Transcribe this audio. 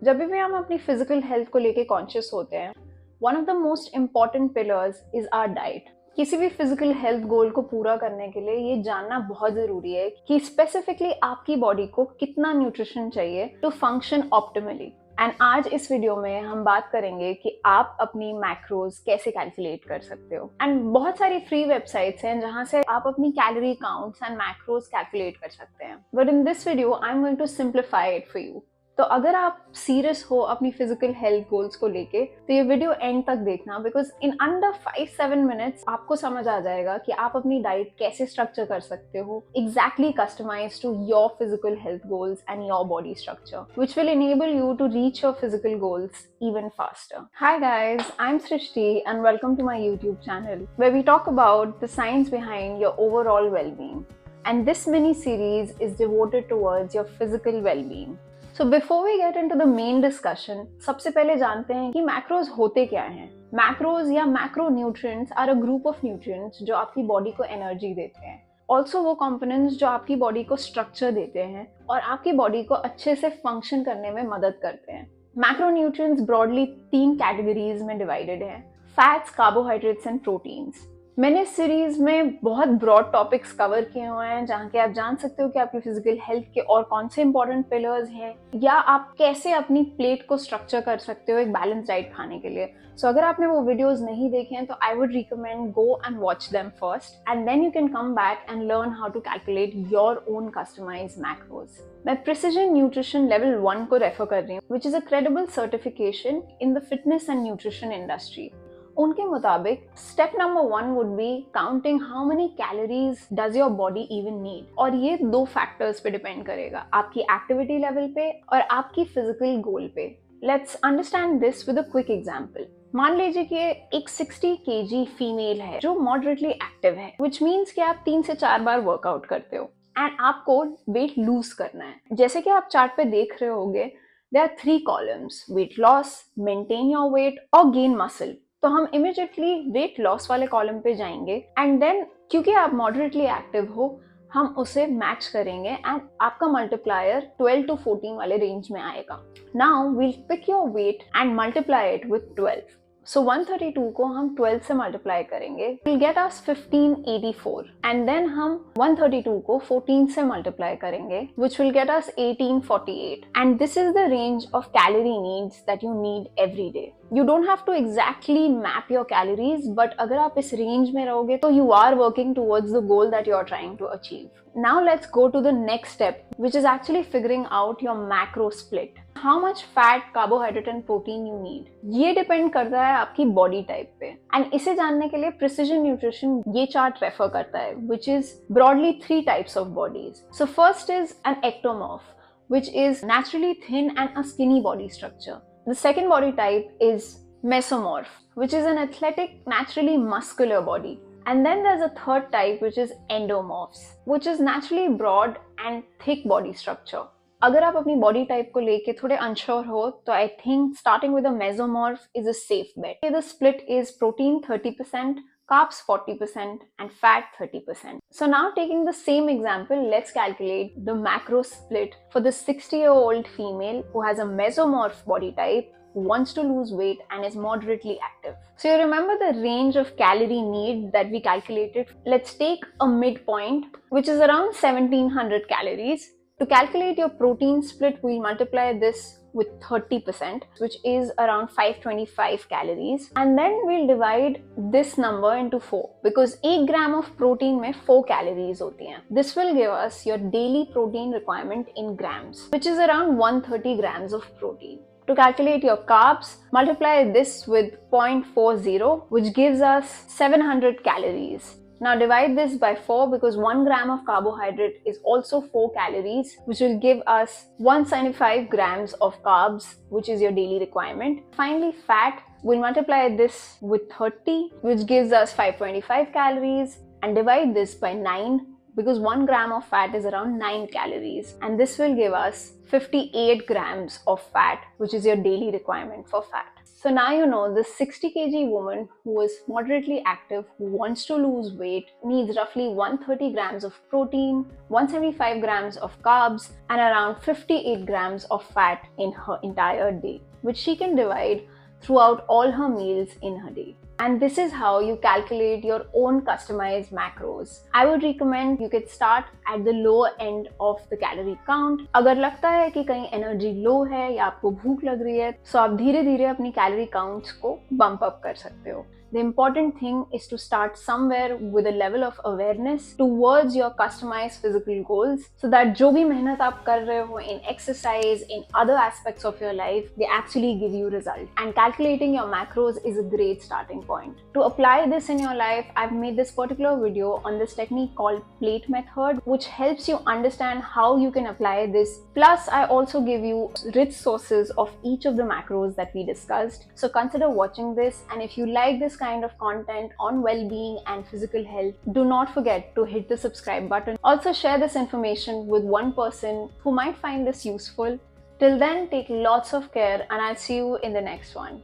जब भी हम अपनी फिजिकल हेल्थ को लेके कॉन्शियस होते हैं, one of the most important pillars is our diet. किसी भी फिजिकल हेल्थ गोल को पूरा करने के लिए ये जानना बहुत जरूरी है कि स्पेसिफिकली आपकी बॉडी को कितना न्यूट्रिशन चाहिए टू फंक्शन ऑप्टिमली। एंड आज इस वीडियो में हम बात करेंगे कि आप अपनी मैक्रोज कैसे कैलकुलेट कर सकते हो। एंड बहुत सारी फ्री वेबसाइट्स हैं जहां से आप अपनी calorie counts and macros calculate कर सकते हैं, but in this video I am going to simplify it for you. तो अगर आप सीरियस हो अपनी फिजिकल हेल्थ गोल्स को लेके तो ये वीडियो एंड तक देखना, बिकॉज इन अंडर 5-7 मिनट्स आपको समझ आ जाएगा कि आप अपनी डाइट कैसे स्ट्रक्चर कर सकते हो exactly customize to your physical health goals and your body structure, which will enable you to reach your physical goals even faster. Hi guys, I'm Srishti and welcome to my YouTube channel where we talk about the science behind your overall well-being. And this mini series is devoted towards your physical well-being. So before we get into the main discussion, सबसे पहले जानते हैं कि macros होते क्या हैं। Macros या macro nutrients are a group of nutrients जो आपकी बॉडी को एनर्जी देते हैं, ऑल्सो वो कंपोनेंट्स जो आपकी बॉडी को स्ट्रक्चर देते हैं और आपकी बॉडी को अच्छे से फंक्शन करने में मदद करते हैं। मैक्रो न्यूट्रिएंट्स ब्रॉडली 3 कैटेगरीज में डिवाइडेड हैं: फैट्स, कार्बोहाइड्रेट्स एंड प्रोटीन्स। मैंने इस सीरीज में बहुत ब्रॉड टॉपिक्स कवर किए हुए हैं जहाँ के आप जान सकते हो कि आपकी फिजिकल हेल्थ के और कौन से इंपॉर्टेंट पिलर्स हैं या आप कैसे अपनी प्लेट को स्ट्रक्चर कर सकते हो एक बैलेंस डाइट खाने के लिए। सो अगर आपने वो वीडियोस नहीं देखे हैं तो I would recommend go and watch them first and then you can come back and learn how to calculate your own customize macros. मैं प्रिसिजन न्यूट्रिशन लेवल 1 को रेफर कर रही हूँ, which is a credible certification in the fitness and nutrition industry. उनके मुताबिक step number 1 would be counting how many calories does your body even need, और ये 2 factors पे डिपेंड करेगा, आपकी एक्टिविटी लेवल पे और आपकी फिजिकल गोल पे। Let's understand this with a quick example. मान लीजिए कि एक 60 kg फीमेल है जो मॉडरेटली एक्टिव है, विच मीन्स कि आप 3 से 4 बार वर्कआउट करते हो एंड आपको वेट लूज करना है। जैसे कि आप चार्ट पे देख रहे होगे, there are 3 columns: weight loss, maintain your weight और gain muscle। तो हम इमिडिएटली वेट लॉस वाले कॉलम पे जाएंगे एंड देन क्योंकि आप मॉडरेटली एक्टिव हो हम उसे मैच करेंगे एंड आपका मल्टीप्लायर 12 to 14 वाले रेंज में आएगा। Now we'll pick your weight and multiply it with 12। So 132 को हम 12 से मल्टीप्लाई करेंगे, will get us 1584 and then हम 132 को 14 से मल्टीप्लाई करेंगे, which will get us 1848 and this is the range of calorie needs that you need every day. You don't have to exactly map your calories, but अगर आप इस range में रहोगे तो you are working towards the goal that you are trying to achieve. Now let's go to the next step, which is actually figuring out your macro split. How much fat, carbohydrate and protein you need. ये depend करता है आपकी body type पे, and इसे जानने के लिए precision nutrition ये चार्ट रेफर करता है, which is broadly 3 types of bodies. So first is an ectomorph, which is naturally thin and a skinny body structure. The second body type is mesomorph, which is an athletic, naturally muscular body. And then there's a third type, which is endomorphs, which is naturally broad and thick body structure. अगर आप अपनी body type को लेके थोड़े unsure हो तो I think starting with a mesomorph is a safe bet. The split is protein 30%, carbs 40% and fat 30%. So now taking the same example, let's calculate the macro split for the 60-year-old female who has a mesomorph body type, who wants to lose weight and is moderately active. So you remember the range of calorie need that we calculated? Let's take a midpoint, which is around 1700 calories. To calculate your protein split, we'll multiply this with 30%, which is around 525 calories, and then we'll divide this number into 4 because 1 gram of protein में 4 calories होती हैं. This will give us your daily protein requirement in grams, which is around 130 grams of protein. To calculate your carbs, multiply this with 0.40, which gives us 700 calories. Now divide this by 4 because 1 gram of carbohydrate is also 4 calories, which will give us 175 grams of carbs, which is your daily requirement. Finally, fat, we'll multiply this with 30, which gives us 525 calories, and divide this by 9, because 1 gram of fat is around 9 calories, and this will give us 58 grams of fat, which is your daily requirement for fat. So now you know this 60 kg woman who is moderately active, who wants to lose weight, needs roughly 130 grams of protein, 175 grams of carbs, and around 58 grams of fat in her entire day, which she can divide throughout all her meals in her day. And this is how you calculate your own customized macros. I would recommend you could start at the lower end of the calorie count. अगर लगता है कि कहीं energy low है या आपको भूख लग रही है, तो आप धीरे धीरे अपनी कैलोरी काउंट्स को बम्प अप कर सकते हो. The important thing is to start somewhere with a level of awareness towards your customized physical goals, so that जो भी मेहनत आप कर रहे हो in exercise, in other aspects of your life, they actually give you result. And calculating your macros is a great starting point. To apply this in your life, I've made this particular video on this technique called plate method, which helps you understand how you can apply this. Plus, I also give you rich sources of each of the macros that we discussed. So consider watching this, and if you like this kind of content on well-being and physical health, do not forget to hit the subscribe button. Also share this information with one person who might find this useful. Till then, take lots of care, and I'll see you in the next one.